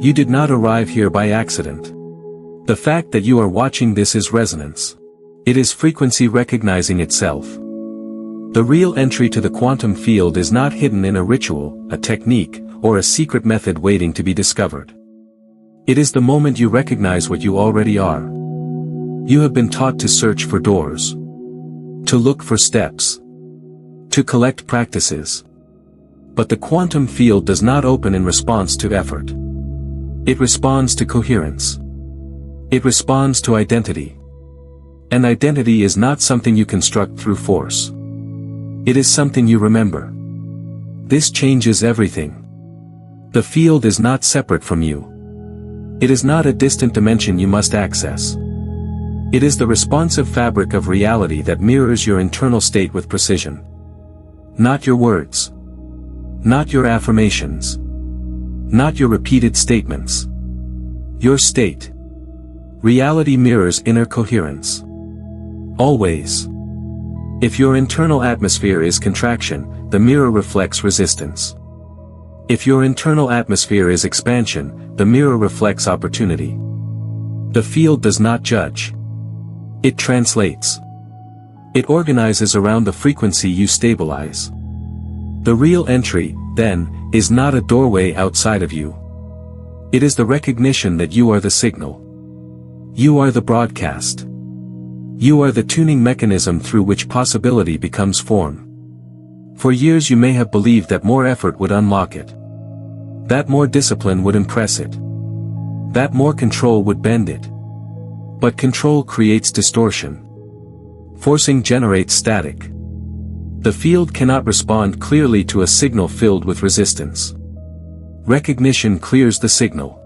You did not arrive here by accident. The fact that you are watching this is resonance. It is frequency recognizing itself. The real entry to the quantum field is not hidden in a ritual, a technique, or a secret method waiting to be discovered. It is the moment you recognize what you already are. You have been taught to search for doors, to look for steps, to collect practices. But the quantum field does not open in response to effort. It responds to coherence. It responds to identity. And identity is not something you construct through force. It is something you remember. This changes everything. The field is not separate from you. It is not a distant dimension you must access. It is the responsive fabric of reality that mirrors your internal state with precision. Not your words. Not your affirmations. Not your repeated statements. Your state. Reality mirrors inner coherence. Always. If your internal atmosphere is contraction, the mirror reflects resistance. If your internal atmosphere is expansion, the mirror reflects opportunity. The field does not judge. It translates. It organizes around the frequency you stabilize. The real entry, then, is not a doorway outside of you. It is the recognition that you are the signal. You are the broadcast. You are the tuning mechanism through which possibility becomes form. For years you may have believed that more effort would unlock it. That more discipline would impress it. That more control would bend it. But control creates distortion. Forcing generates static. The field cannot respond clearly to a signal filled with resistance. Recognition clears the signal.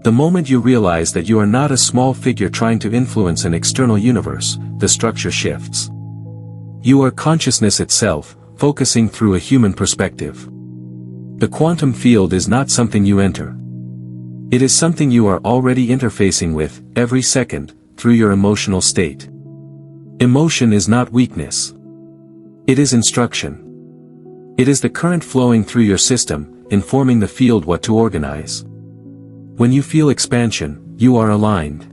The moment you realize that you are not a small figure trying to influence an external universe, the structure shifts. You are consciousness itself, focusing through a human perspective. The quantum field is not something you enter. It is something you are already interfacing with, every second, through your emotional state. Emotion is not weakness. It is instruction. It is the current flowing through your system, informing the field what to organize. When you feel expansion, you are aligned.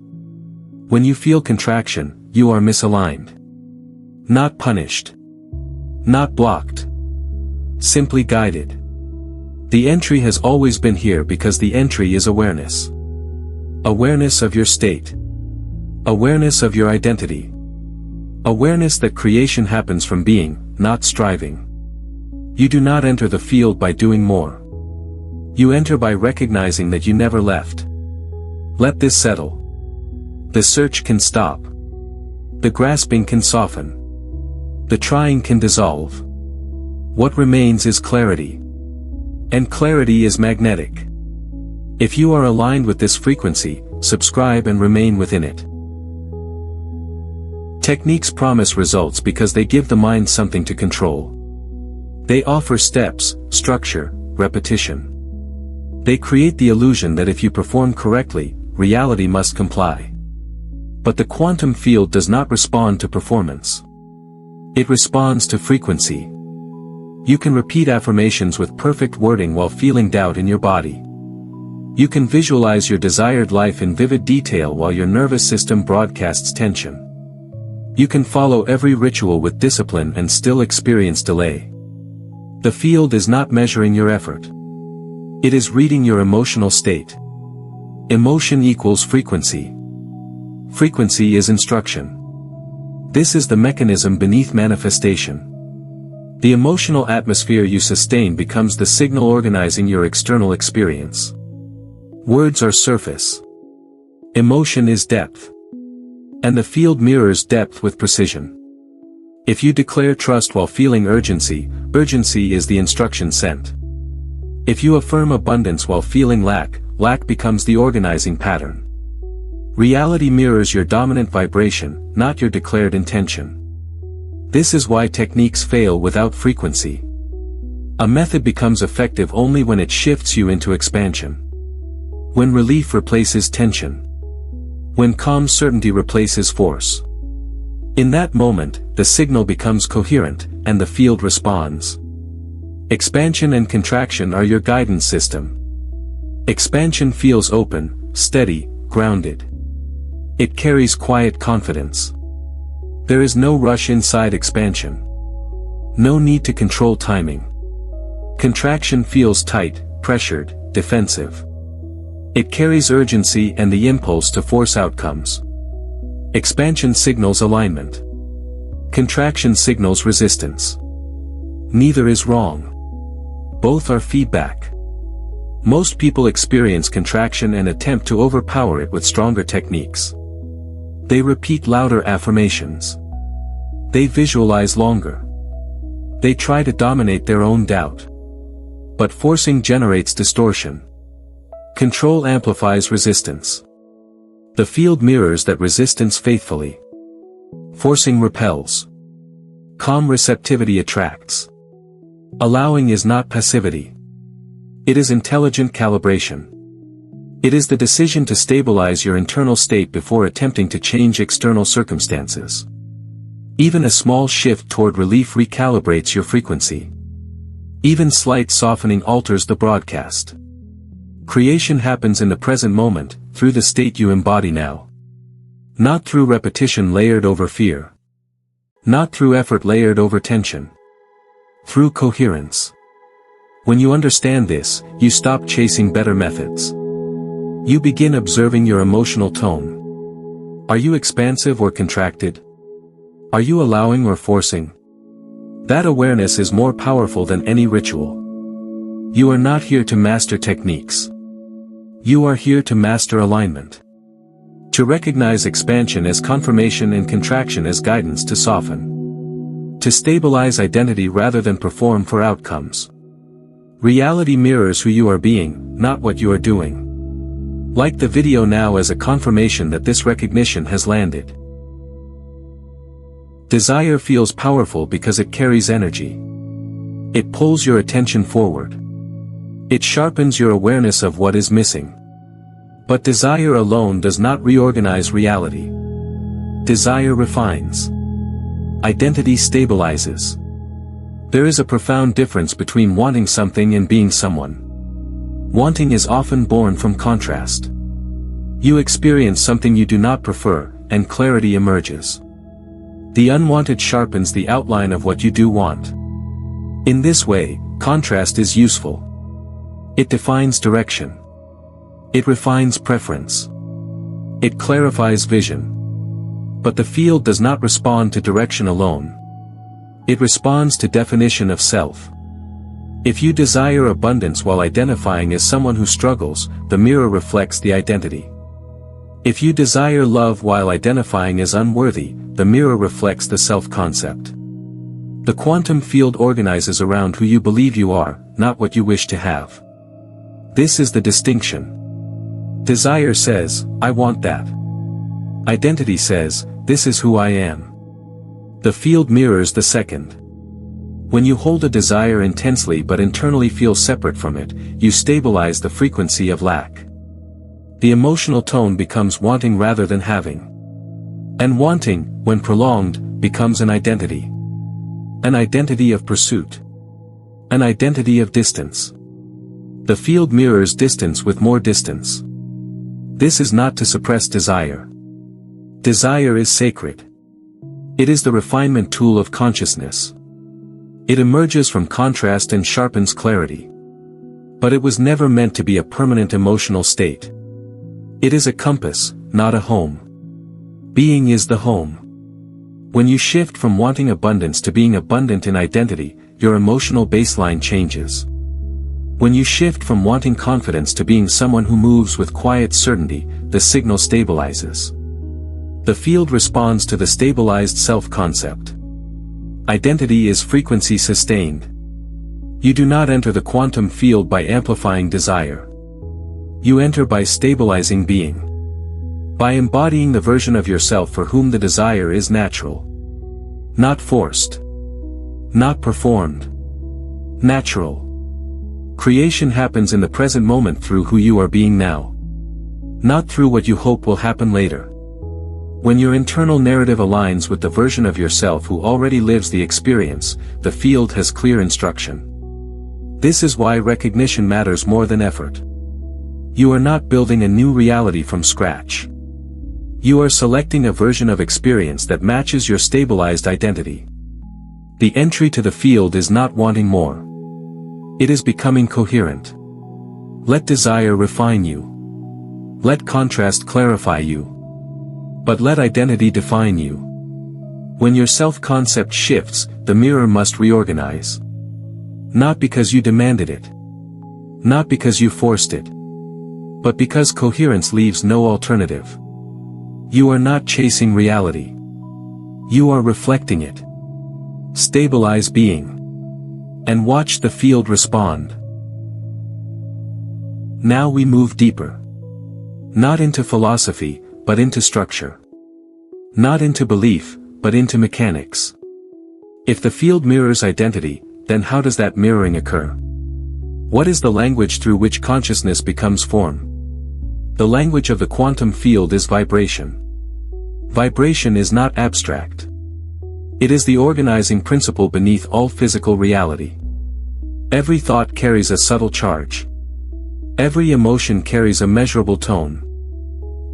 When you feel contraction, you are misaligned. Not punished. Not blocked. Simply guided. The entry has always been here because the entry is awareness. Awareness of your state. Awareness of your identity. Awareness that creation happens from being, not striving. You do not enter the field by doing more. You enter by recognizing that you never left. Let this settle. The search can stop. The grasping can soften. The trying can dissolve. What remains is clarity. And clarity is magnetic. If you are aligned with this frequency, subscribe and remain within it. Techniques promise results because they give the mind something to control. They offer steps, structure, repetition. They create the illusion that if you perform correctly, reality must comply. But the quantum field does not respond to performance. It responds to frequency. You can repeat affirmations with perfect wording while feeling doubt in your body. You can visualize your desired life in vivid detail while your nervous system broadcasts tension. You can follow every ritual with discipline and still experience delay. The field is not measuring your effort. It is reading your emotional state. Emotion equals frequency. Frequency is instruction. This is the mechanism beneath manifestation. The emotional atmosphere you sustain becomes the signal organizing your external experience. Words are surface. Emotion is depth. And the field mirrors depth with precision. If you declare trust while feeling urgency, urgency is the instruction sent. If you affirm abundance while feeling lack, lack becomes the organizing pattern. Reality mirrors your dominant vibration, not your declared intention. This is why techniques fail without frequency. A method becomes effective only when it shifts you into expansion. When relief replaces tension. When calm certainty replaces force. In that moment, the signal becomes coherent, and the field responds. Expansion and contraction are your guidance system. Expansion feels open, steady, grounded. It carries quiet confidence. There is no rush inside expansion. No need to control timing. Contraction feels tight, pressured, defensive. It carries urgency and the impulse to force outcomes. Expansion signals alignment. Contraction signals resistance. Neither is wrong. Both are feedback. Most people experience contraction and attempt to overpower it with stronger techniques. They repeat louder affirmations. They visualize longer. They try to dominate their own doubt. But forcing generates distortion. Control amplifies resistance. The field mirrors that resistance faithfully. Forcing repels. Calm receptivity attracts. Allowing is not passivity. It is intelligent calibration. It is the decision to stabilize your internal state before attempting to change external circumstances. Even a small shift toward relief recalibrates your frequency. Even slight softening alters the broadcast. Creation happens in the present moment, through the state you embody now. Not through repetition layered over fear. Not through effort layered over tension. Through coherence. When you understand this, you stop chasing better methods. You begin observing your emotional tone. Are you expansive or contracted? Are you allowing or forcing? That awareness is more powerful than any ritual. You are not here to master techniques. You are here to master alignment. To recognize expansion as confirmation and contraction as guidance to soften. To stabilize identity rather than perform for outcomes. Reality mirrors who you are being, not what you are doing. Like the video now as a confirmation that this recognition has landed. Desire feels powerful because it carries energy. It pulls your attention forward. It sharpens your awareness of what is missing. But desire alone does not reorganize reality. Desire refines. Identity stabilizes. There is a profound difference between wanting something and being someone. Wanting is often born from contrast. You experience something you do not prefer, and clarity emerges. The unwanted sharpens the outline of what you do want. In this way, contrast is useful. It defines direction. It refines preference. It clarifies vision. But the field does not respond to direction alone. It responds to definition of self. If you desire abundance while identifying as someone who struggles, the mirror reflects the identity. If you desire love while identifying as unworthy, the mirror reflects the self-concept. The quantum field organizes around who you believe you are, not what you wish to have. This is the distinction. Desire says, I want that. Identity says, this is who I am. The field mirrors the second. When you hold a desire intensely but internally feel separate from it, you stabilize the frequency of lack. The emotional tone becomes wanting rather than having. And wanting, when prolonged, becomes an identity. An identity of pursuit. An identity of distance. The field mirrors distance with more distance. This is not to suppress desire. Desire is sacred. It is the refinement tool of consciousness. It emerges from contrast and sharpens clarity. But it was never meant to be a permanent emotional state. It is a compass, not a home. Being is the home. When you shift from wanting abundance to being abundant in identity, your emotional baseline changes. When you shift from wanting confidence to being someone who moves with quiet certainty, the signal stabilizes. The field responds to the stabilized self-concept. Identity is frequency sustained. You do not enter the quantum field by amplifying desire. You enter by stabilizing being. By embodying the version of yourself for whom the desire is natural. Not forced. Not performed. Natural. Creation happens in the present moment through who you are being now. Not through what you hope will happen later. When your internal narrative aligns with the version of yourself who already lives the experience, the field has clear instruction. This is why recognition matters more than effort. You are not building a new reality from scratch. You are selecting a version of experience that matches your stabilized identity. The entry to the field is not wanting more. It is becoming coherent. Let desire refine you. Let contrast clarify you. But let identity define you. When your self-concept shifts, the mirror must reorganize. Not because you demanded it. Not because you forced it. But because coherence leaves no alternative. You are not chasing reality. You are reflecting it. Stabilize being. And watch the field respond. Now we move deeper. Not into philosophy, but into structure. Not into belief, but into mechanics. If the field mirrors identity, then how does that mirroring occur? What is the language through which consciousness becomes form? The language of the quantum field is vibration. Vibration is not abstract. It is the organizing principle beneath all physical reality. Every thought carries a subtle charge. Every emotion carries a measurable tone.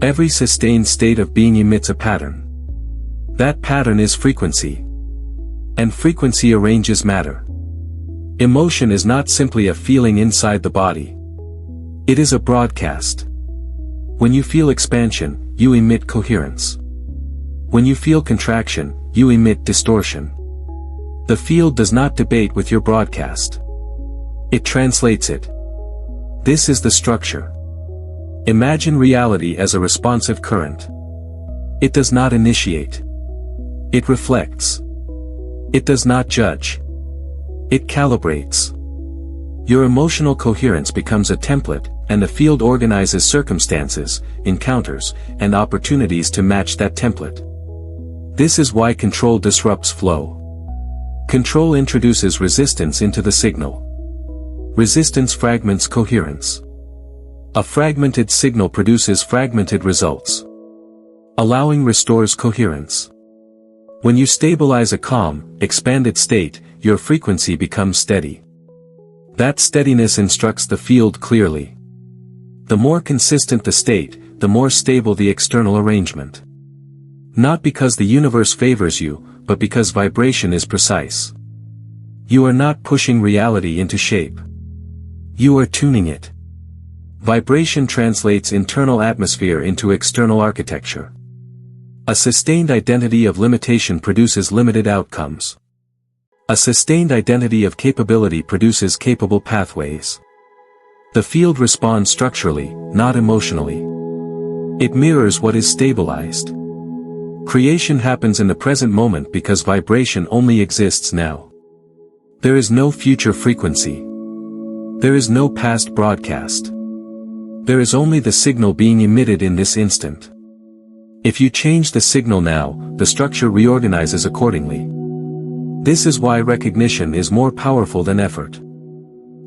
Every sustained state of being emits a pattern. That pattern is frequency. And frequency arranges matter. Emotion is not simply a feeling inside the body. It is a broadcast. When you feel expansion, you emit coherence. When you feel contraction, you emit distortion. The field does not debate with your broadcast. It translates it. This is the structure. Imagine reality as a responsive current. It does not initiate. It reflects. It does not judge. It calibrates. Your emotional coherence becomes a template, and the field organizes circumstances, encounters, and opportunities to match that template. This is why control disrupts flow. Control introduces resistance into the signal. Resistance fragments coherence. A fragmented signal produces fragmented results. Allowing restores coherence. When you stabilize a calm, expanded state, your frequency becomes steady. That steadiness instructs the field clearly. The more consistent the state, the more stable the external arrangement. Not because the universe favors you, but because vibration is precise. You are not pushing reality into shape. You are tuning it. Vibration translates internal atmosphere into external architecture. A sustained identity of limitation produces limited outcomes. A sustained identity of capability produces capable pathways. The field responds structurally, not emotionally. It mirrors what is stabilized. Creation happens in the present moment because vibration only exists now. There is no future frequency. There is no past broadcast. There is only the signal being emitted in this instant. If you change the signal now, the structure reorganizes accordingly. This is why recognition is more powerful than effort.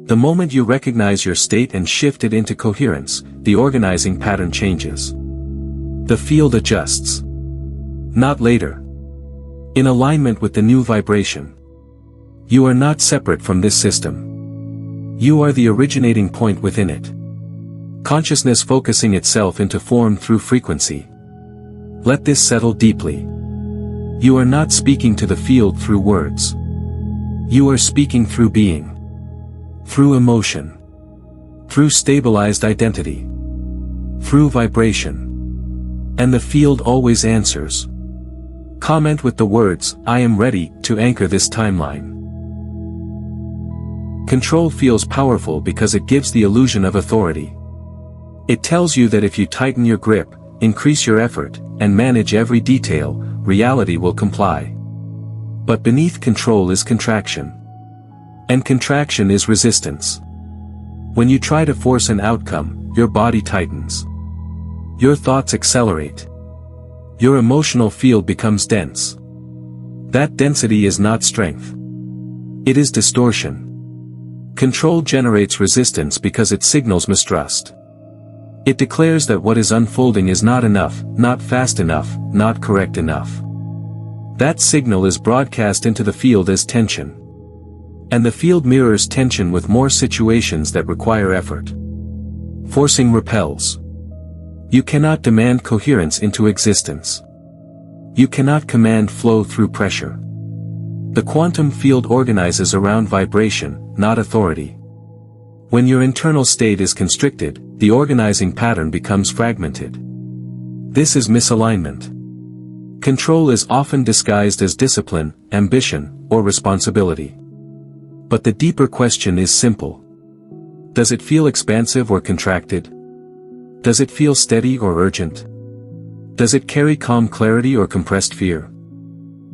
The moment you recognize your state and shift it into coherence, the organizing pattern changes. The field adjusts. Not later. In alignment with the new vibration. You are not separate from this system. You are the originating point within it. Consciousness focusing itself into form through frequency. Let this settle deeply. You are not speaking to the field through words. You are speaking through being. Through emotion. Through stabilized identity. Through vibration. And the field always answers. Comment with the words, "I am ready," to anchor this timeline. Control feels powerful because it gives the illusion of authority. It tells you that if you tighten your grip, increase your effort, and manage every detail, reality will comply. But beneath control is contraction. And contraction is resistance. When you try to force an outcome, your body tightens. Your thoughts accelerate. Your emotional field becomes dense. That density is not strength. It is distortion. Control generates resistance because it signals mistrust. It declares that what is unfolding is not enough, not fast enough, not correct enough. That signal is broadcast into the field as tension. And the field mirrors tension with more situations that require effort. Forcing repels. You cannot demand coherence into existence. You cannot command flow through pressure. The quantum field organizes around vibration, not authority. When your internal state is constricted, the organizing pattern becomes fragmented. This is misalignment. Control is often disguised as discipline, ambition, or responsibility. But the deeper question is simple. Does it feel expansive or contracted? Does it feel steady or urgent? Does it carry calm clarity or compressed fear?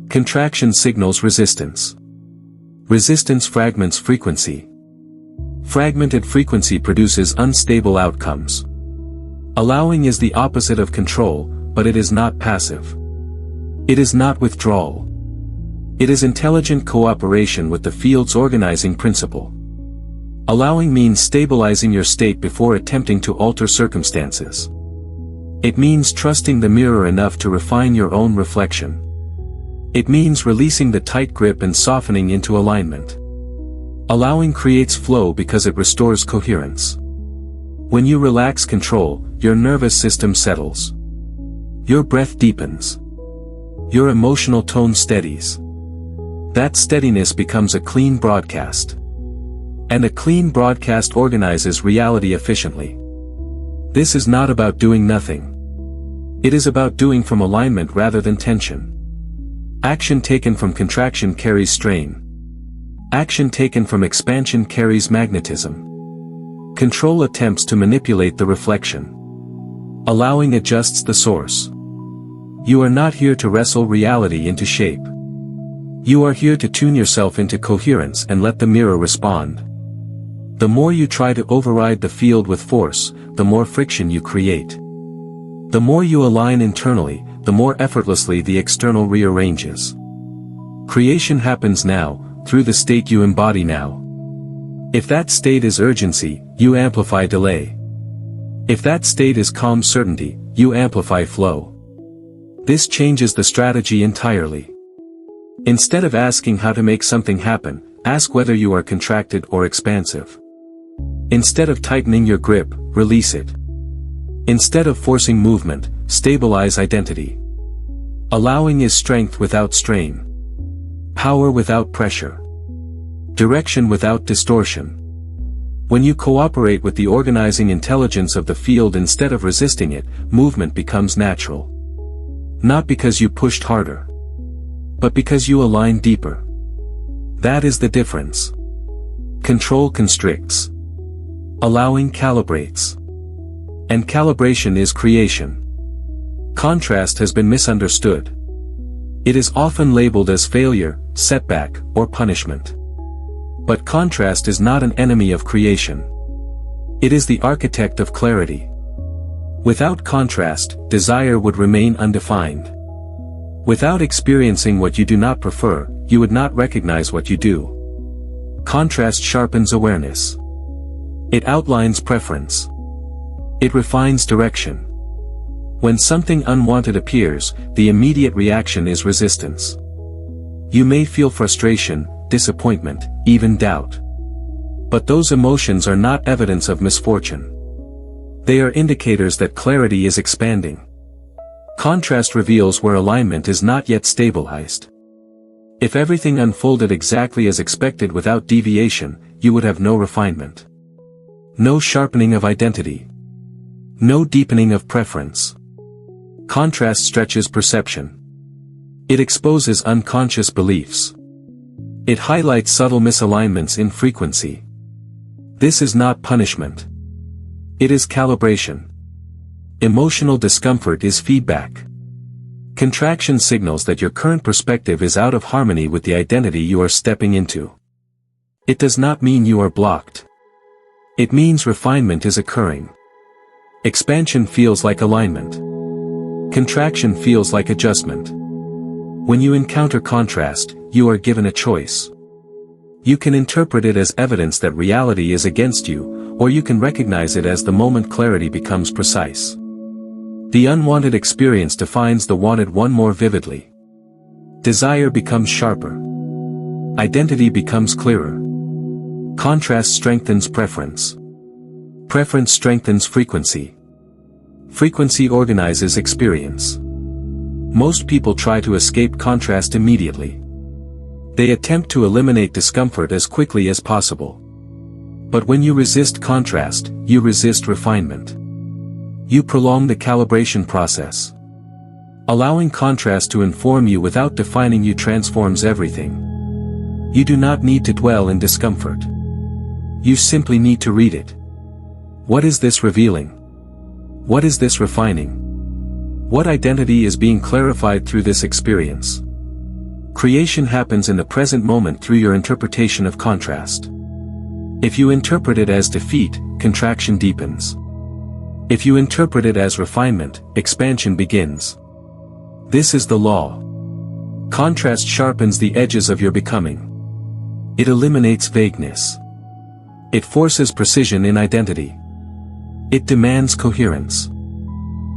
Contraction signals resistance. Resistance fragments frequency. Fragmented frequency produces unstable outcomes. Allowing is the opposite of control, but it is not passive. It is not withdrawal. It is intelligent cooperation with the field's organizing principle. Allowing means stabilizing your state before attempting to alter circumstances. It means trusting the mirror enough to refine your own reflection. It means releasing the tight grip and softening into alignment. Allowing creates flow because it restores coherence. When you relax control, your nervous system settles. Your breath deepens. Your emotional tone steadies. That steadiness becomes a clean broadcast. And a clean broadcast organizes reality efficiently. This is not about doing nothing. It is about doing from alignment rather than tension. Action taken from contraction carries strain. Action taken from expansion carries magnetism. Control attempts to manipulate the reflection. Allowing adjusts the source. You are not here to wrestle reality into shape. You are here to tune yourself into coherence and let the mirror respond. The more you try to override the field with force, the more friction you create. The more you align internally, the more effortlessly the external rearranges. Creation happens now, through the state you embody now. If that state is urgency, you amplify delay. If that state is calm certainty, you amplify flow. This changes the strategy entirely. Instead of asking how to make something happen, ask whether you are contracted or expansive. Instead of tightening your grip, release it. Instead of forcing movement, stabilize identity. Allowing is strength without strain. Power without pressure. Direction without distortion. When you cooperate with the organizing intelligence of the field instead of resisting it, movement becomes natural. Not because you pushed harder, but because you align deeper. That is the difference. Control constricts. Allowing calibrates. And calibration is creation. Contrast has been misunderstood. It is often labeled as failure, setback, or punishment. But contrast is not an enemy of creation. It is the architect of clarity. Without contrast, desire would remain undefined. Without experiencing what you do not prefer, you would not recognize what you do. Contrast sharpens awareness. It outlines preference. It refines direction. When something unwanted appears, the immediate reaction is resistance. You may feel frustration, disappointment, even doubt. But those emotions are not evidence of misfortune. They are indicators that clarity is expanding. Contrast reveals where alignment is not yet stabilized. If everything unfolded exactly as expected without deviation, you would have no refinement. No sharpening of identity. No deepening of preference. Contrast stretches perception. It exposes unconscious beliefs. It highlights subtle misalignments in frequency. This is not punishment. It is calibration. Emotional discomfort is feedback. Contraction signals that your current perspective is out of harmony with the identity you are stepping into. It does not mean you are blocked. It means refinement is occurring. Expansion feels like alignment. Contraction feels like adjustment. When you encounter contrast, you are given a choice. You can interpret it as evidence that reality is against you, or you can recognize it as the moment clarity becomes precise. The unwanted experience defines the wanted one more vividly. Desire becomes sharper. Identity becomes clearer. Contrast strengthens preference. Preference strengthens frequency. Frequency organizes experience. Most people try to escape contrast immediately. They attempt to eliminate discomfort as quickly as possible. But when you resist contrast, you resist refinement. You prolong the calibration process. Allowing contrast to inform you without defining you transforms everything. You do not need to dwell in discomfort. You simply need to read it. What is this revealing? What is this refining? What identity is being clarified through this experience? Creation happens in the present moment through your interpretation of contrast. If you interpret it as defeat, contraction deepens. If you interpret it as refinement, expansion begins. This is the law. Contrast sharpens the edges of your becoming. It eliminates vagueness. It forces precision in identity. It demands coherence.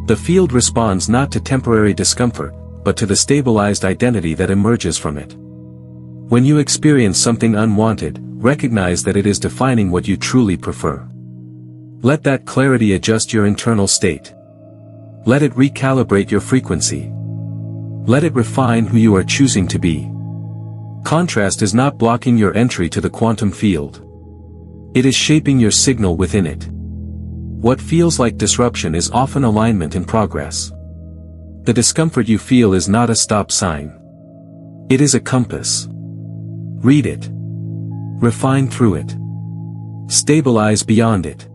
The field responds not to temporary discomfort, but to the stabilized identity that emerges from it. When you experience something unwanted, recognize that it is defining what you truly prefer. Let that clarity adjust your internal state. Let it recalibrate your frequency. Let it refine who you are choosing to be. Contrast is not blocking your entry to the quantum field. It is shaping your signal within it. What feels like disruption is often alignment in progress. The discomfort you feel is not a stop sign. It is a compass. Read it. Refine through it. Stabilize beyond it.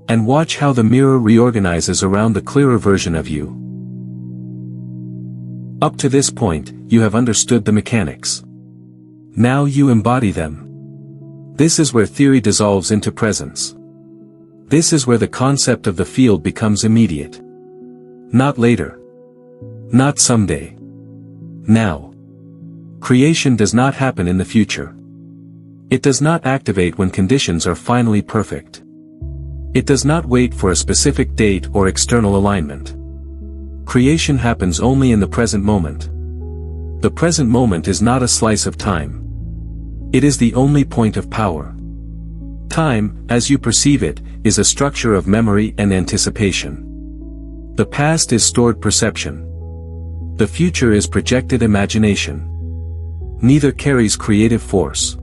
And watch how the mirror reorganizes around the clearer version of you. Up to this point, you have understood the mechanics. Now you embody them. This is where theory dissolves into presence. This is where the concept of the field becomes immediate. Not later. Not someday. Now. Creation does not happen in the future. It does not activate when conditions are finally perfect. It does not wait for a specific date or external alignment. Creation happens only in the present moment. The present moment is not a slice of time. It is the only point of power. Time, as you perceive it, is a structure of memory and anticipation. The past is stored perception. The future is projected imagination. Neither carries creative force.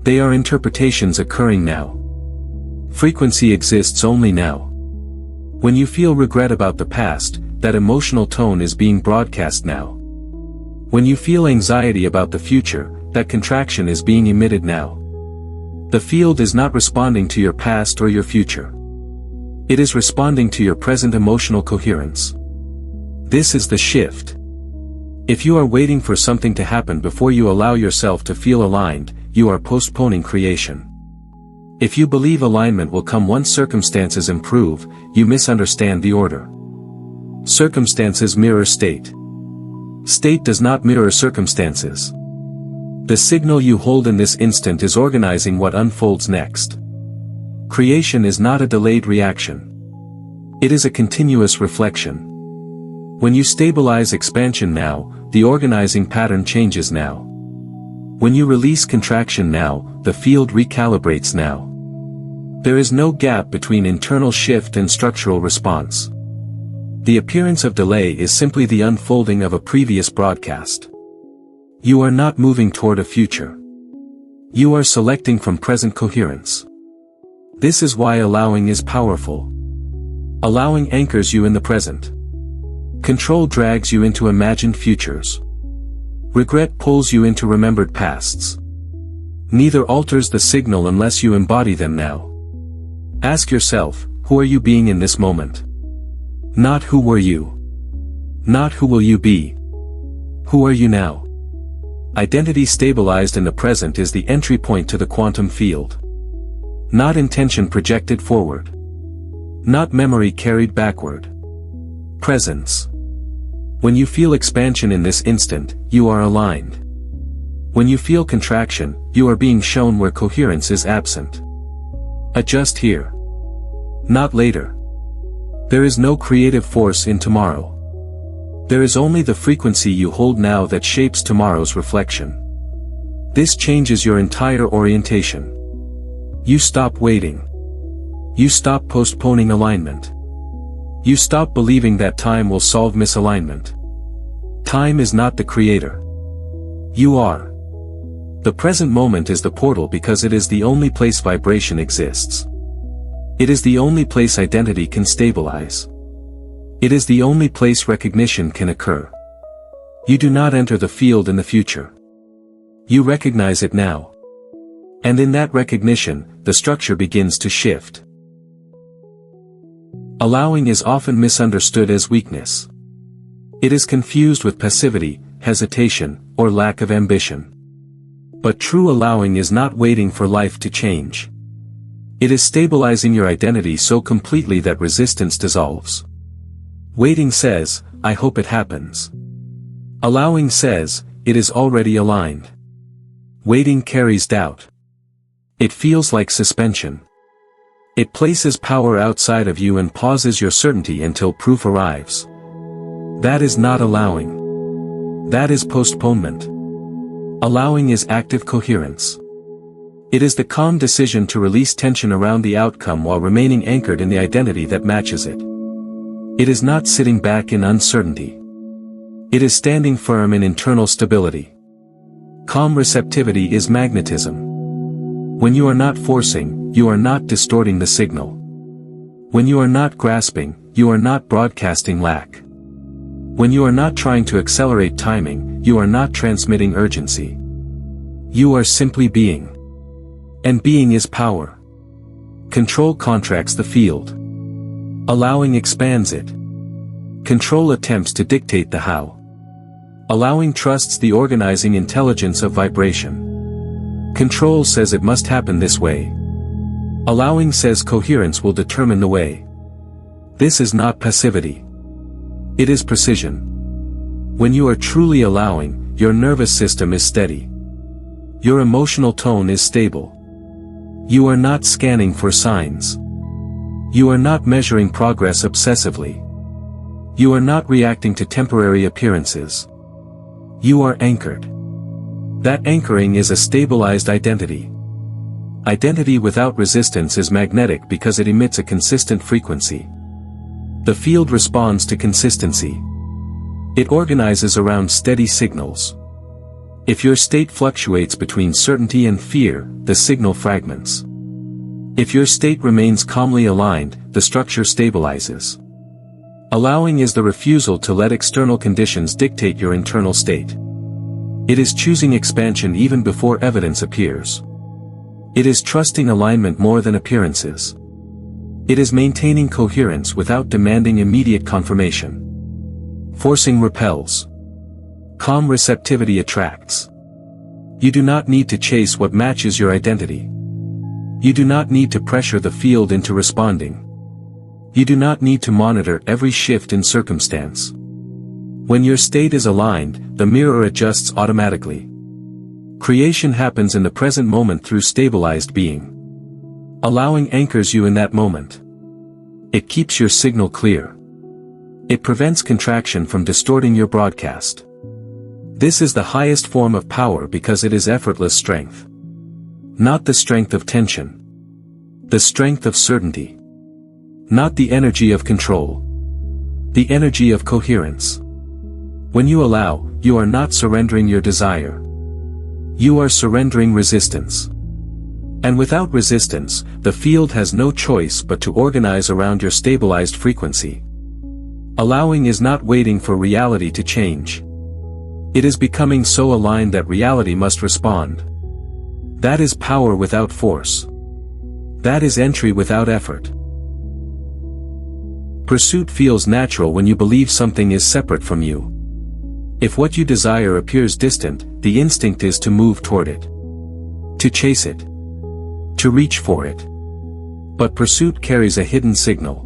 They are interpretations occurring now. Frequency exists only now. When you feel regret about the past, that emotional tone is being broadcast now. When you feel anxiety about the future, that contraction is being emitted now. The field is not responding to your past or your future. It is responding to your present emotional coherence. This is the shift. If you are waiting for something to happen before you allow yourself to feel aligned, you are postponing creation. If you believe alignment will come once circumstances improve, you misunderstand the order. Circumstances mirror state. State does not mirror circumstances. The signal you hold in this instant is organizing what unfolds next. Creation is not a delayed reaction. It is a continuous reflection. When you stabilize expansion now, the organizing pattern changes now. When you release contraction now, the field recalibrates now. There is no gap between internal shift and structural response. The appearance of delay is simply the unfolding of a previous broadcast. You are not moving toward a future. You are selecting from present coherence. This is why allowing is powerful. Allowing anchors you in the present. Control drags you into imagined futures. Regret pulls you into remembered pasts. Neither alters the signal unless you embody them now. Ask yourself, who are you being in this moment? Not who were you. Not who will you be. Who are you now? Identity stabilized in the present is the entry point to the quantum field. Not intention projected forward. Not memory carried backward. Presence. When you feel expansion in this instant, you are aligned. When you feel contraction, you are being shown where coherence is absent. Adjust here. Not later. There is no creative force in tomorrow. There is only the frequency you hold now that shapes tomorrow's reflection. This changes your entire orientation. You stop waiting. You stop postponing alignment. You stop believing that time will solve misalignment. Time is not the creator. You are. The present moment is the portal because it is the only place vibration exists. It is the only place identity can stabilize. It is the only place recognition can occur. You do not enter the field in the future. You recognize it now. And in that recognition, the structure begins to shift. Allowing is often misunderstood as weakness. It is confused with passivity, hesitation, or lack of ambition. But true allowing is not waiting for life to change. It is stabilizing your identity so completely that resistance dissolves. Waiting says, I hope it happens. Allowing says, it is already aligned. Waiting carries doubt. It feels like suspension. It places power outside of you and pauses your certainty until proof arrives. That is not allowing. That is postponement. Allowing is active coherence. It is the calm decision to release tension around the outcome while remaining anchored in the identity that matches it. It is not sitting back in uncertainty. It is standing firm in internal stability. Calm receptivity is magnetism. When you are not forcing, you are not distorting the signal. When you are not grasping, you are not broadcasting lack. When you are not trying to accelerate timing, you are not transmitting urgency. You are simply being. And being is power. Control contracts the field. Allowing expands it. Control attempts to dictate the how. Allowing trusts the organizing intelligence of vibration. Control says it must happen this way. Allowing says coherence will determine the way. This is not passivity. It is precision. When you are truly allowing, your nervous system is steady. Your emotional tone is stable. You are not scanning for signs. You are not measuring progress obsessively. You are not reacting to temporary appearances. You are anchored. That anchoring is a stabilized identity. Identity without resistance is magnetic because it emits a consistent frequency. The field responds to consistency. It organizes around steady signals. If your state fluctuates between certainty and fear, the signal fragments. If your state remains calmly aligned, the structure stabilizes. Allowing is the refusal to let external conditions dictate your internal state. It is choosing expansion even before evidence appears. It is trusting alignment more than appearances. It is maintaining coherence without demanding immediate confirmation. Forcing repels. Calm receptivity attracts. You do not need to chase what matches your identity. You do not need to pressure the field into responding. You do not need to monitor every shift in circumstance. When your state is aligned, the mirror adjusts automatically. Creation happens in the present moment through stabilized being. Allowing anchors you in that moment. It keeps your signal clear. It prevents contraction from distorting your broadcast. This is the highest form of power because it is effortless strength. Not the strength of tension. The strength of certainty. Not the energy of control. The energy of coherence. When you allow, you are not surrendering your desire. You are surrendering resistance. And without resistance, the field has no choice but to organize around your stabilized frequency. Allowing is not waiting for reality to change. It is becoming so aligned that reality must respond. That is power without force. That is entry without effort. Pursuit feels natural when you believe something is separate from you. If what you desire appears distant, the instinct is to move toward it. To chase it. To reach for it. But pursuit carries a hidden signal.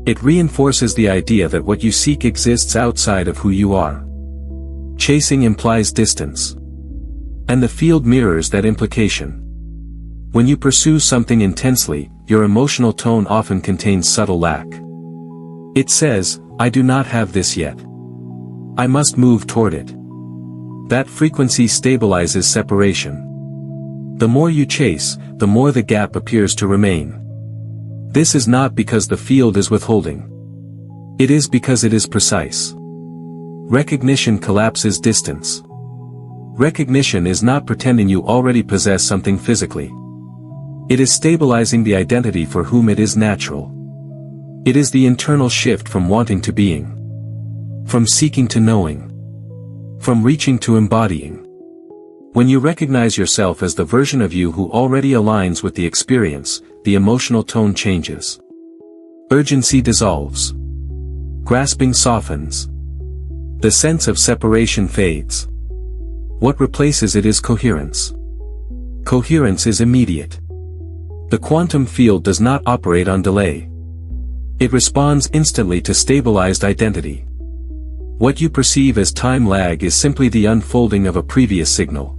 It reinforces the idea that what you seek exists outside of who you are. Chasing implies distance. And the field mirrors that implication. When you pursue something intensely, your emotional tone often contains subtle lack. It says, I do not have this yet. I must move toward it. That frequency stabilizes separation. The more you chase, the more the gap appears to remain. This is not because the field is withholding. It is because it is precise. Recognition collapses distance. Recognition is not pretending you already possess something physically. It is stabilizing the identity for whom it is natural. It is the internal shift from wanting to being. From seeking to knowing. From reaching to embodying. When you recognize yourself as the version of you who already aligns with the experience, the emotional tone changes. Urgency dissolves. Grasping softens. The sense of separation fades. What replaces it is coherence. Coherence is immediate. The quantum field does not operate on delay. It responds instantly to stabilized identity. What you perceive as time lag is simply the unfolding of a previous signal.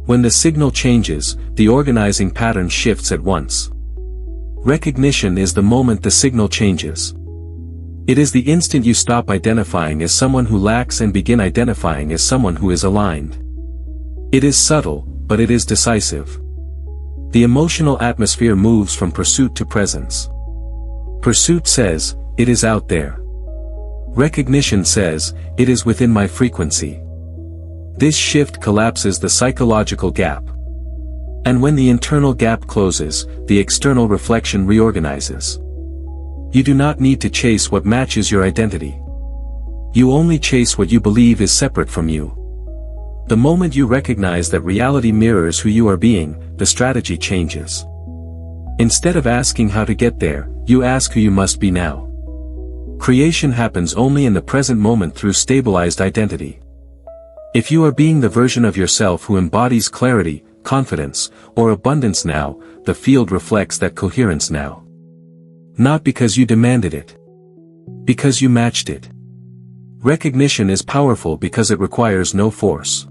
When the signal changes, the organizing pattern shifts at once. Recognition is the moment the signal changes. It is the instant you stop identifying as someone who lacks and begin identifying as someone who is aligned. It is subtle, but it is decisive. The emotional atmosphere moves from pursuit to presence. Pursuit says, it is out there. Recognition says, it is within my frequency. This shift collapses the psychological gap. And when the internal gap closes, the external reflection reorganizes. You do not need to chase what matches your identity. You only chase what you believe is separate from you. The moment you recognize that reality mirrors who you are being, the strategy changes. Instead of asking how to get there, you ask who you must be now. Creation happens only in the present moment through stabilized identity. If you are being the version of yourself who embodies clarity, confidence, or abundance now, the field reflects that coherence now. Not because you demanded it. Because you matched it. Recognition is powerful because it requires no force.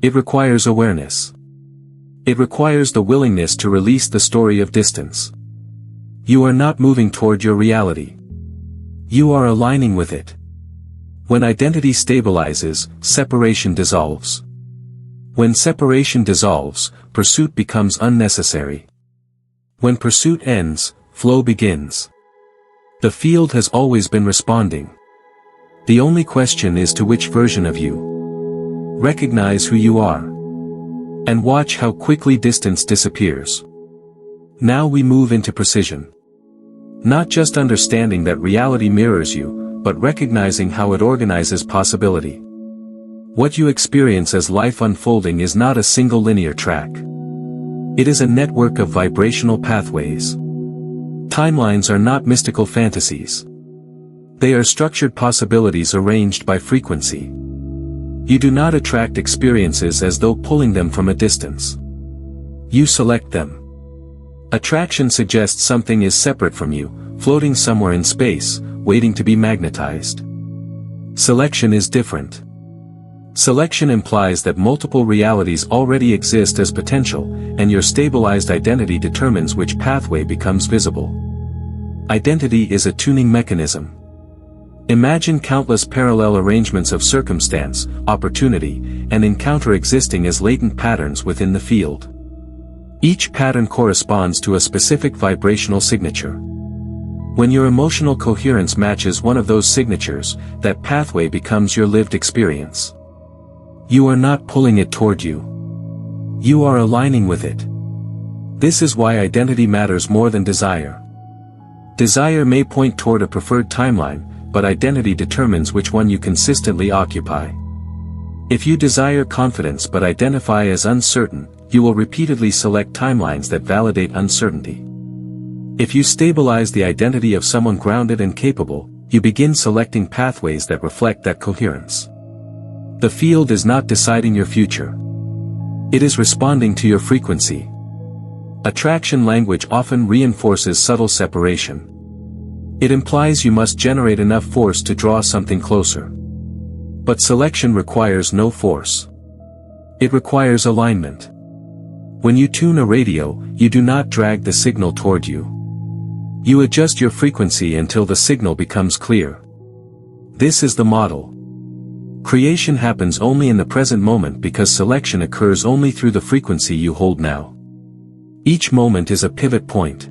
It requires awareness. It requires the willingness to release the story of distance. You are not moving toward your reality. You are aligning with it. When identity stabilizes, separation dissolves. When separation dissolves, pursuit becomes unnecessary. When pursuit ends, flow begins. The field has always been responding. The only question is to which version of you. Recognize who you are. And watch how quickly distance disappears. Now we move into precision. Not just understanding that reality mirrors you, but recognizing how it organizes possibility. What you experience as life unfolding is not a single linear track. It is a network of vibrational pathways. Timelines are not mystical fantasies. They are structured possibilities arranged by frequency. You do not attract experiences as though pulling them from a distance. You select them. Attraction suggests something is separate from you, floating somewhere in space, waiting to be magnetized. Selection is different. Selection implies that multiple realities already exist as potential, and your stabilized identity determines which pathway becomes visible. Identity is a tuning mechanism. Imagine countless parallel arrangements of circumstance, opportunity, and encounter existing as latent patterns within the field. Each pattern corresponds to a specific vibrational signature. When your emotional coherence matches one of those signatures, that pathway becomes your lived experience. You are not pulling it toward you. You are aligning with it. This is why identity matters more than desire. Desire may point toward a preferred timeline, but identity determines which one you consistently occupy. If you desire confidence but identify as uncertain, you will repeatedly select timelines that validate uncertainty. If you stabilize the identity of someone grounded and capable, you begin selecting pathways that reflect that coherence. The field is not deciding your future. It is responding to your frequency. Attraction language often reinforces subtle separation. It implies you must generate enough force to draw something closer. But selection requires no force. It requires alignment. When you tune a radio, you do not drag the signal toward you. You adjust your frequency until the signal becomes clear. This is the model. Creation happens only in the present moment because selection occurs only through the frequency you hold now. Each moment is a pivot point.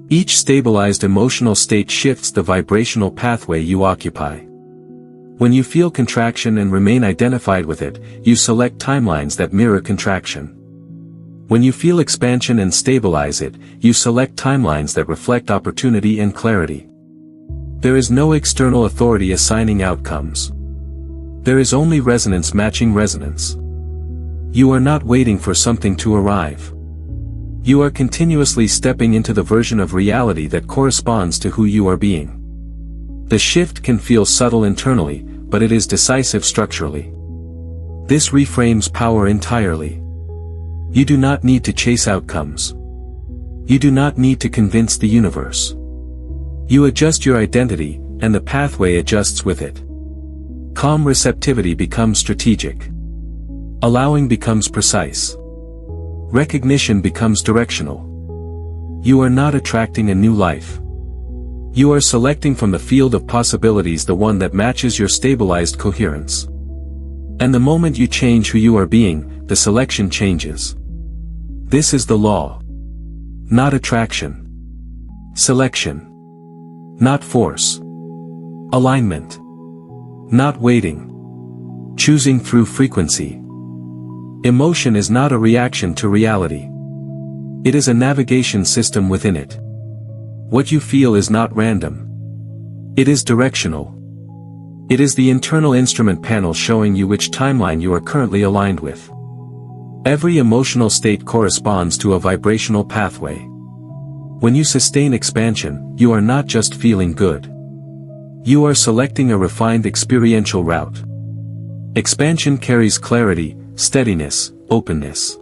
Each stabilized emotional state shifts the vibrational pathway you occupy. When you feel contraction and remain identified with it, you select timelines that mirror contraction. When you feel expansion and stabilize it, you select timelines that reflect opportunity and clarity. There is no external authority assigning outcomes. There is only resonance matching resonance. You are not waiting for something to arrive. You are continuously stepping into the version of reality that corresponds to who you are being. The shift can feel subtle internally, but it is decisive structurally. This reframes power entirely. You do not need to chase outcomes. You do not need to convince the universe. You adjust your identity, and the pathway adjusts with it. Calm receptivity becomes strategic. Allowing becomes precise. Recognition becomes directional. You are not attracting a new life. You are selecting from the field of possibilities the one that matches your stabilized coherence. And the moment you change who you are being, the selection changes. This is the law. Not attraction. Selection. Not force. Alignment. Not waiting. Choosing through frequency. Emotion is not a reaction to reality. It is a navigation system within it. What you feel is not random. It is directional. It is the internal instrument panel showing you which timeline you are currently aligned with. Every emotional state corresponds to a vibrational pathway. When you sustain expansion, you are not just feeling good. You are selecting a refined experiential route. Expansion carries clarity, steadiness, openness.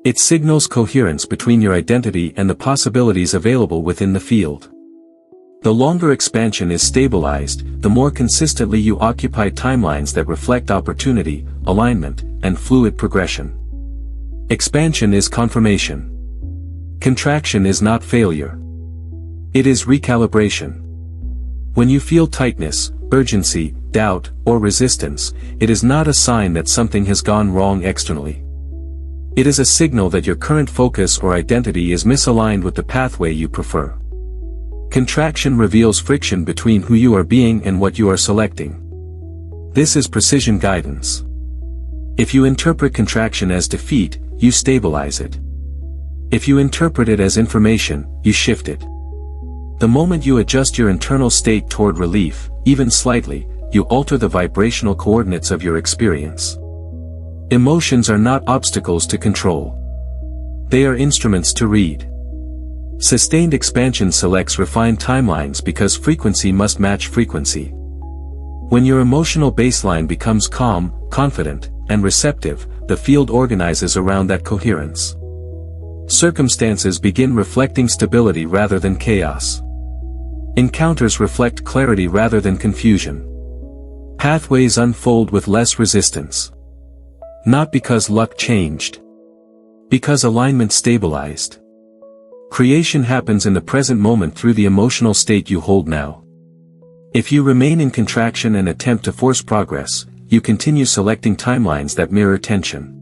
It signals coherence between your identity and the possibilities available within the field. The longer expansion is stabilized, the more consistently you occupy timelines that reflect opportunity, alignment, and fluid progression. Expansion is confirmation. Contraction is not failure. It is recalibration. When you feel tightness, urgency, doubt, or resistance, it is not a sign that something has gone wrong externally. It is a signal that your current focus or identity is misaligned with the pathway you prefer. Contraction reveals friction between who you are being and what you are selecting. This is precision guidance. If you interpret contraction as defeat, you stabilize it. If you interpret it as information, you shift it. The moment you adjust your internal state toward relief, even slightly, you alter the vibrational coordinates of your experience. Emotions are not obstacles to control. They are instruments to read. Sustained expansion selects refined timelines because frequency must match frequency. When your emotional baseline becomes calm, confident, and receptive, the field organizes around that coherence. Circumstances begin reflecting stability rather than chaos. Encounters reflect clarity rather than confusion. Pathways unfold with less resistance. Not because luck changed. Because alignment stabilized. Creation happens in the present moment through the emotional state you hold now. If you remain in contraction and attempt to force progress, you continue selecting timelines that mirror tension.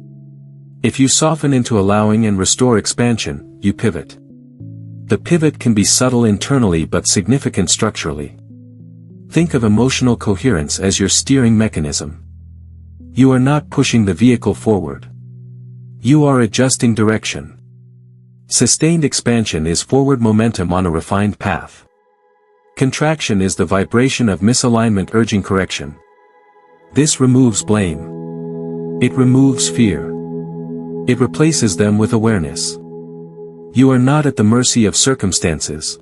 If you soften into allowing and restore expansion, you pivot. The pivot can be subtle internally but significant structurally. Think of emotional coherence as your steering mechanism. You are not pushing the vehicle forward. You are adjusting direction. Sustained expansion is forward momentum on a refined path. Contraction is the vibration of misalignment urging correction. This removes blame. It removes fear. It replaces them with awareness. You are not at the mercy of circumstances.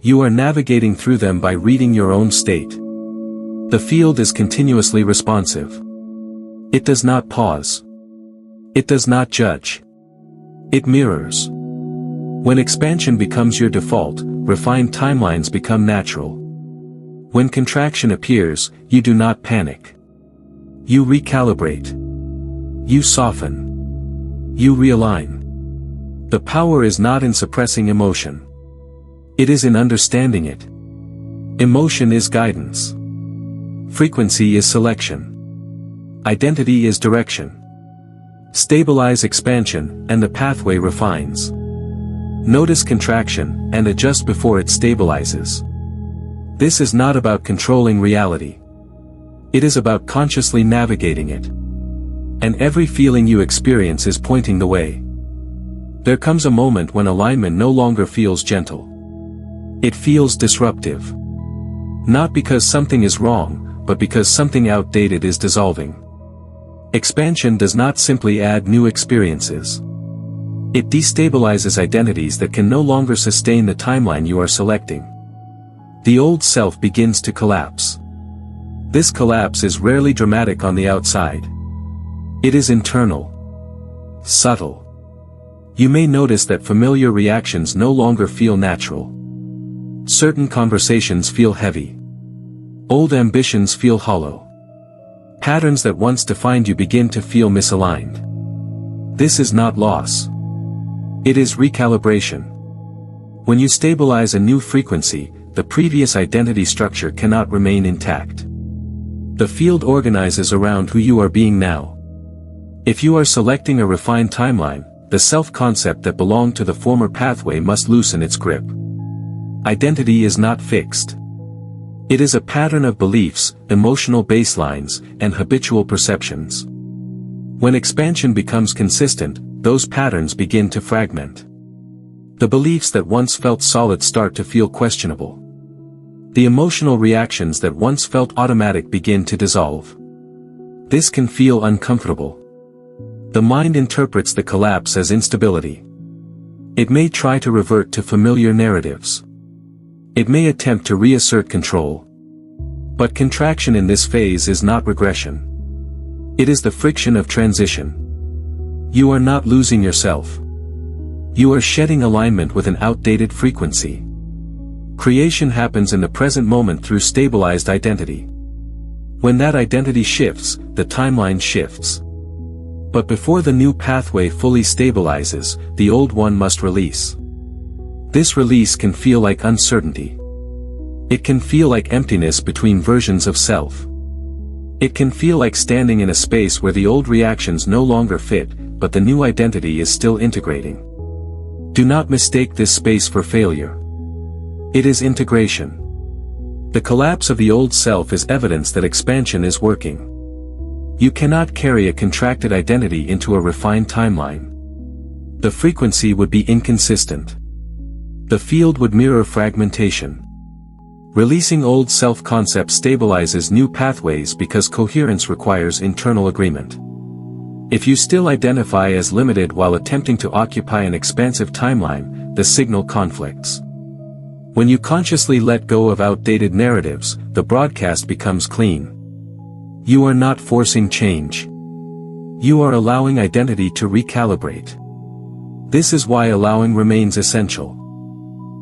You are navigating through them by reading your own state. The field is continuously responsive. It does not pause. It does not judge. It mirrors. When expansion becomes your default, refined timelines become natural. When contraction appears, you do not panic. You recalibrate. You soften. You realign. The power is not in suppressing emotion. It is in understanding it. Emotion is guidance. Frequency is selection. Identity is direction. Stabilize expansion, and the pathway refines. Notice contraction, and adjust before it stabilizes. This is not about controlling reality. It is about consciously navigating it. And every feeling you experience is pointing the way. There comes a moment when alignment no longer feels gentle. It feels disruptive. Not because something is wrong, but because something outdated is dissolving. Expansion does not simply add new experiences. It destabilizes identities that can no longer sustain the timeline you are selecting. The old self begins to collapse. This collapse is rarely dramatic on the outside. It is internal. Subtle. You may notice that familiar reactions no longer feel natural. Certain conversations feel heavy. Old ambitions feel hollow. Patterns that once defined you begin to feel misaligned. This is not loss. It is recalibration. When you stabilize a new frequency, the previous identity structure cannot remain intact. The field organizes around who you are being now. If you are selecting a refined timeline, the self-concept that belonged to the former pathway must loosen its grip. Identity is not fixed. It is a pattern of beliefs, emotional baselines, and habitual perceptions. When expansion becomes consistent, those patterns begin to fragment. The beliefs that once felt solid start to feel questionable. The emotional reactions that once felt automatic begin to dissolve. This can feel uncomfortable. The mind interprets the collapse as instability. It may try to revert to familiar narratives. It may attempt to reassert control. But contraction in this phase is not regression. It is the friction of transition. You are not losing yourself. You are shedding alignment with an outdated frequency. Creation happens in the present moment through stabilized identity. When that identity shifts, the timeline shifts. But before the new pathway fully stabilizes, the old one must release. This release can feel like uncertainty. It can feel like emptiness between versions of self. It can feel like standing in a space where the old reactions no longer fit, but the new identity is still integrating. Do not mistake this space for failure. It is integration. The collapse of the old self is evidence that expansion is working. You cannot carry a contracted identity into a refined timeline. The frequency would be inconsistent. The field would mirror fragmentation. Releasing old self-concept stabilizes new pathways because coherence requires internal agreement. If you still identify as limited while attempting to occupy an expansive timeline, the signal conflicts. When you consciously let go of outdated narratives, the broadcast becomes clean. You are not forcing change. You are allowing identity to recalibrate. This is why allowing remains essential.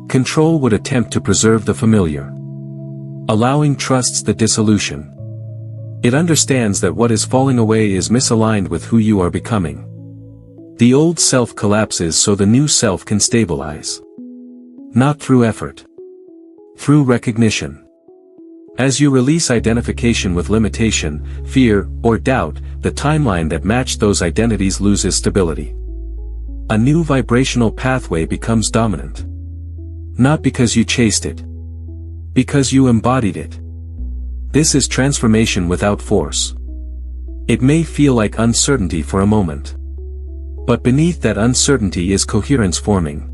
Control would attempt to preserve the familiar. Allowing trusts the dissolution. It understands that what is falling away is misaligned with who you are becoming. The old self collapses so the new self can stabilize. Not through effort. Through recognition. As you release identification with limitation, fear, or doubt, the timeline that matched those identities loses stability. A new vibrational pathway becomes dominant. Not because you chased it. Because you embodied it. This is transformation without force. It may feel like uncertainty for a moment. But beneath that uncertainty is coherence forming.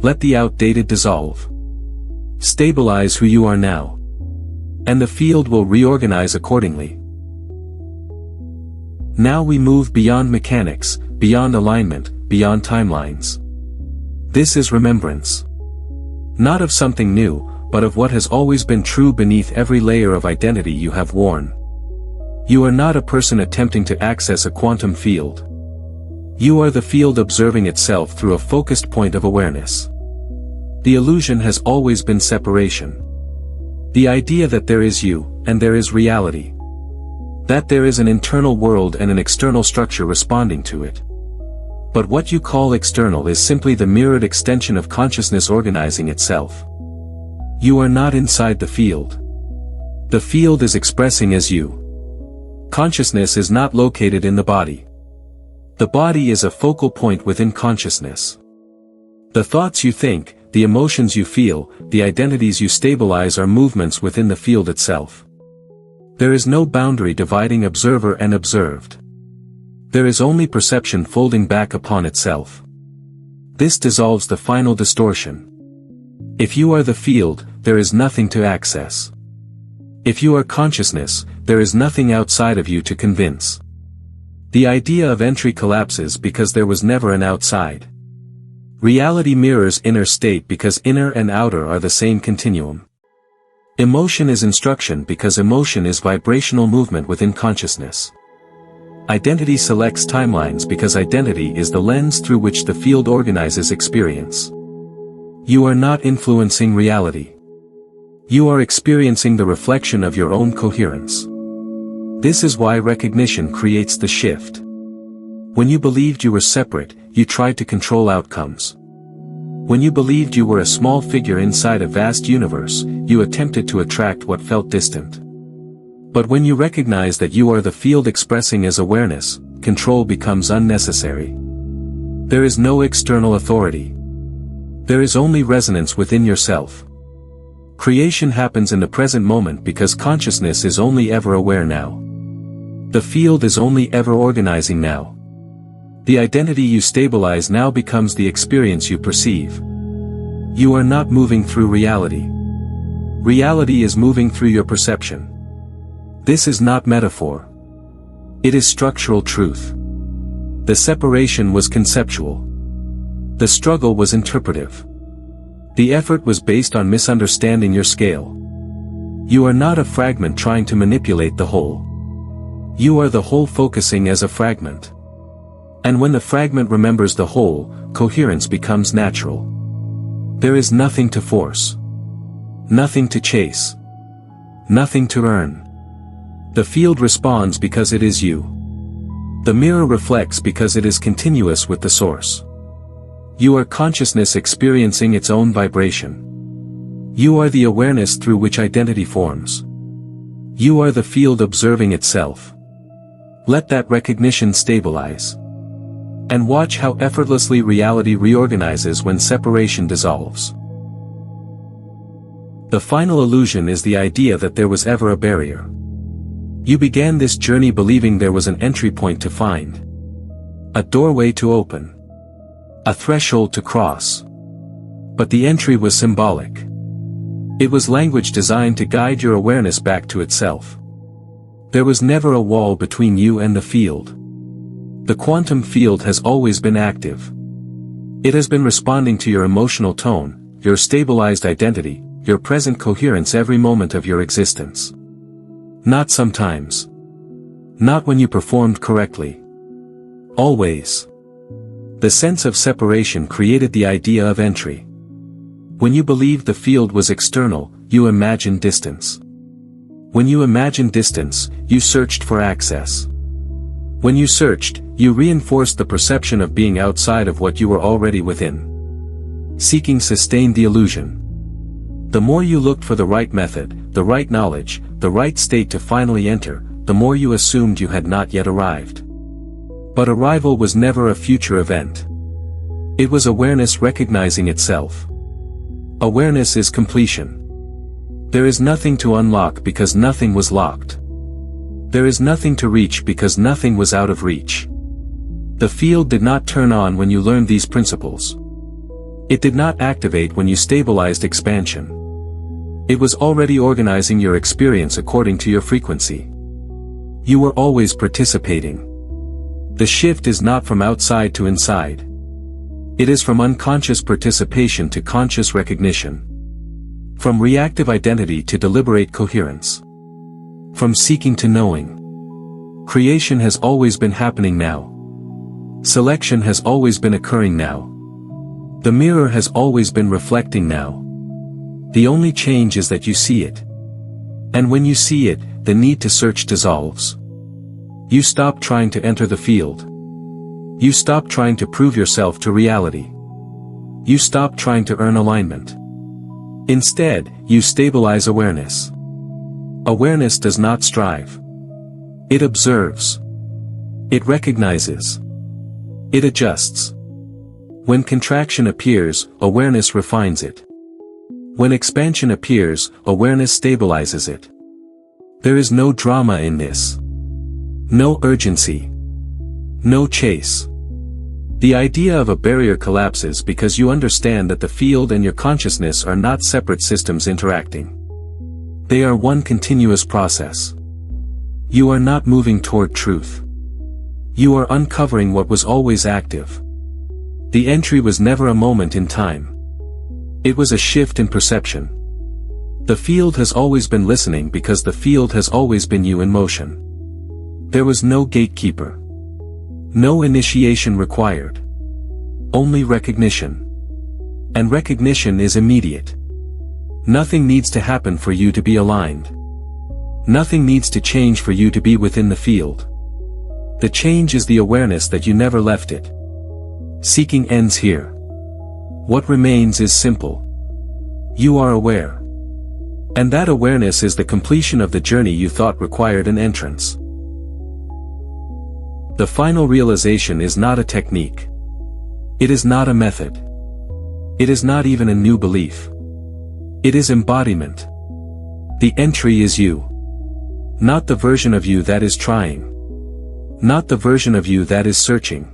Let the outdated dissolve. Stabilize who you are now. And the field will reorganize accordingly. Now we move beyond mechanics, beyond alignment, beyond timelines. This is remembrance. Not of something new, but of what has always been true beneath every layer of identity you have worn. You are not a person attempting to access a quantum field. You are the field observing itself through a focused point of awareness. The illusion has always been separation. The idea that there is you, and there is reality. That there is an internal world and an external structure responding to it. But what you call external is simply the mirrored extension of consciousness organizing itself. You are not inside the field. The field is expressing as you. Consciousness is not located in the body. The body is a focal point within consciousness. The thoughts you think, the emotions you feel, the identities you stabilize are movements within the field itself. There is no boundary dividing observer and observed. There is only perception folding back upon itself. This dissolves the final distortion. If you are the field, there is nothing to access. If you are consciousness, there is nothing outside of you to convince. The idea of entry collapses because there was never an outside. Reality mirrors inner state because inner and outer are the same continuum. Emotion is instruction because emotion is vibrational movement within consciousness. Identity selects timelines because identity is the lens through which the field organizes experience. You are not influencing reality. You are experiencing the reflection of your own coherence. This is why recognition creates the shift. When you believed you were separate, you tried to control outcomes. When you believed you were a small figure inside a vast universe, you attempted to attract what felt distant. But when you recognize that you are the field expressing as awareness, control becomes unnecessary. There is no external authority. There is only resonance within yourself. Creation happens in the present moment because consciousness is only ever aware now. The field is only ever organizing now. The identity you stabilize now becomes the experience you perceive. You are not moving through reality. Reality is moving through your perception. This is not metaphor. It is structural truth. The separation was conceptual. The struggle was interpretive. The effort was based on misunderstanding your scale. You are not a fragment trying to manipulate the whole. You are the whole focusing as a fragment. And when the fragment remembers the whole, coherence becomes natural. There is nothing to force. Nothing to chase. Nothing to earn. The field responds because it is you. The mirror reflects because it is continuous with the source. You are consciousness experiencing its own vibration. You are the awareness through which identity forms. You are the field observing itself. Let that recognition stabilize. And watch how effortlessly reality reorganizes when separation dissolves. The final illusion is the idea that there was ever a barrier. You began this journey believing there was an entry point to find. A doorway to open. A threshold to cross. But the entry was symbolic. It was language designed to guide your awareness back to itself. There was never a wall between you and the field. The quantum field has always been active. It has been responding to your emotional tone, your stabilized identity, your present coherence every moment of your existence. Not sometimes. Not when you performed correctly. Always. The sense of separation created the idea of entry. When you believed the field was external, you imagined distance. When you imagined distance, you searched for access. When you searched, you reinforced the perception of being outside of what you were already within. Seeking sustained the illusion. The more you looked for the right method, the right knowledge, the right state to finally enter, the more you assumed you had not yet arrived. But arrival was never a future event. It was awareness recognizing itself. Awareness is completion. There is nothing to unlock because nothing was locked. There is nothing to reach because nothing was out of reach. The field did not turn on when you learned these principles. It did not activate when you stabilized expansion. It was already organizing your experience according to your frequency. You were always participating. The shift is not from outside to inside. It is from unconscious participation to conscious recognition. From reactive identity to deliberate coherence. From seeking to knowing. Creation has always been happening now. Selection has always been occurring now. The mirror has always been reflecting now. The only change is that you see it. And when you see it, the need to search dissolves. You stop trying to enter the field. You stop trying to prove yourself to reality. You stop trying to earn alignment. Instead, you stabilize awareness. Awareness does not strive. It observes. It recognizes. It adjusts. When contraction appears, awareness refines it. When expansion appears, awareness stabilizes it. There is no drama in this. No urgency. No chase. The idea of a barrier collapses because you understand that the field and your consciousness are not separate systems interacting. They are one continuous process. You are not moving toward truth. You are uncovering what was always active. The entry was never a moment in time. It was a shift in perception. The field has always been listening because the field has always been you in motion. There was no gatekeeper. No initiation required. Only recognition. And recognition is immediate. Nothing needs to happen for you to be aligned. Nothing needs to change for you to be within the field. The change is the awareness that you never left it. Seeking ends here. What remains is simple. You are aware. And that awareness is the completion of the journey you thought required an entrance. The final realization is not a technique. It is not a method. It is not even a new belief. It is embodiment. The entry is you. Not the version of you that is trying. Not the version of you that is searching.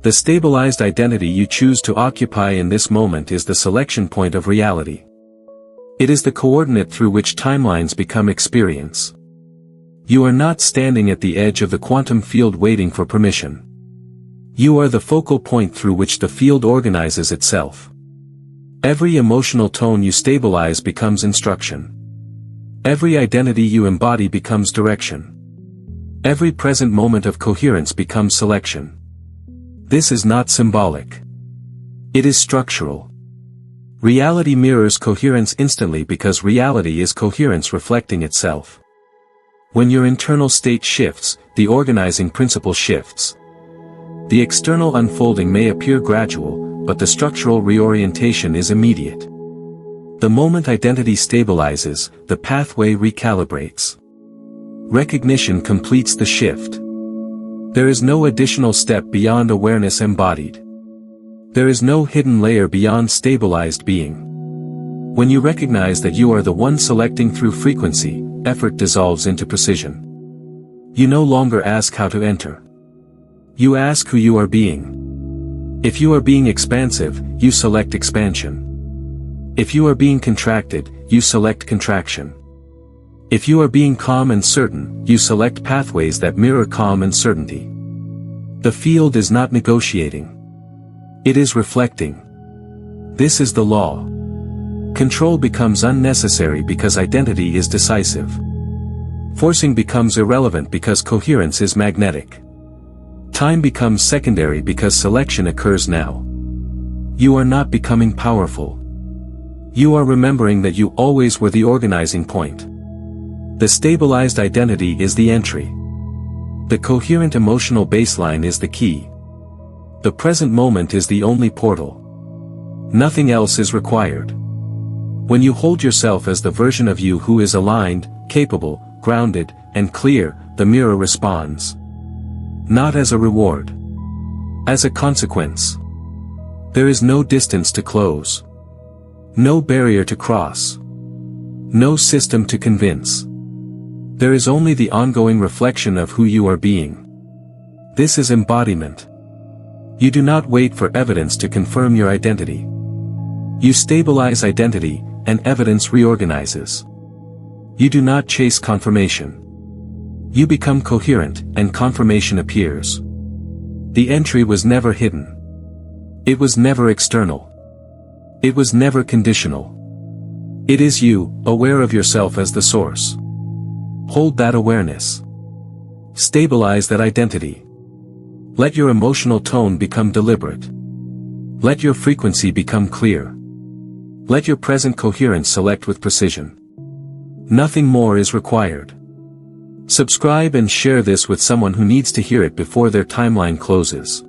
The stabilized identity you choose to occupy in this moment is the selection point of reality. It is the coordinate through which timelines become experience. You are not standing at the edge of the quantum field waiting for permission. You are the focal point through which the field organizes itself. Every emotional tone you stabilize becomes instruction. Every identity you embody becomes direction. Every present moment of coherence becomes selection. This is not symbolic. It is structural. Reality mirrors coherence instantly because reality is coherence reflecting itself. When your internal state shifts, the organizing principle shifts. The external unfolding may appear gradual, but the structural reorientation is immediate. The moment identity stabilizes, the pathway recalibrates. Recognition completes the shift. There is no additional step beyond awareness embodied. There is no hidden layer beyond stabilized being. When you recognize that you are the one selecting through frequency, effort dissolves into precision. You no longer ask how to enter. You ask who you are being. If you are being expansive, you select expansion. If you are being contracted, you select contraction. If you are being calm and certain, you select pathways that mirror calm and certainty. The field is not negotiating. It is reflecting. This is the law. Control becomes unnecessary because identity is decisive. Forcing becomes irrelevant because coherence is magnetic. Time becomes secondary because selection occurs now. You are not becoming powerful. You are remembering that you always were the organizing point. The stabilized identity is the entry. The coherent emotional baseline is the key. The present moment is the only portal. Nothing else is required. When you hold yourself as the version of you who is aligned, capable, grounded, and clear, the mirror responds. Not as a reward. As a consequence. There is no distance to close. No barrier to cross. No system to convince. There is only the ongoing reflection of who you are being. This is embodiment. You do not wait for evidence to confirm your identity. You stabilize identity, and evidence reorganizes. You do not chase confirmation. You become coherent, and confirmation appears. The entry was never hidden. It was never external. It was never conditional. It is you, aware of yourself as the source. Hold that awareness. Stabilize that identity. Let your emotional tone become deliberate. Let your frequency become clear. Let your present coherence select with precision. Nothing more is required. Subscribe and share this with someone who needs to hear it before their timeline closes.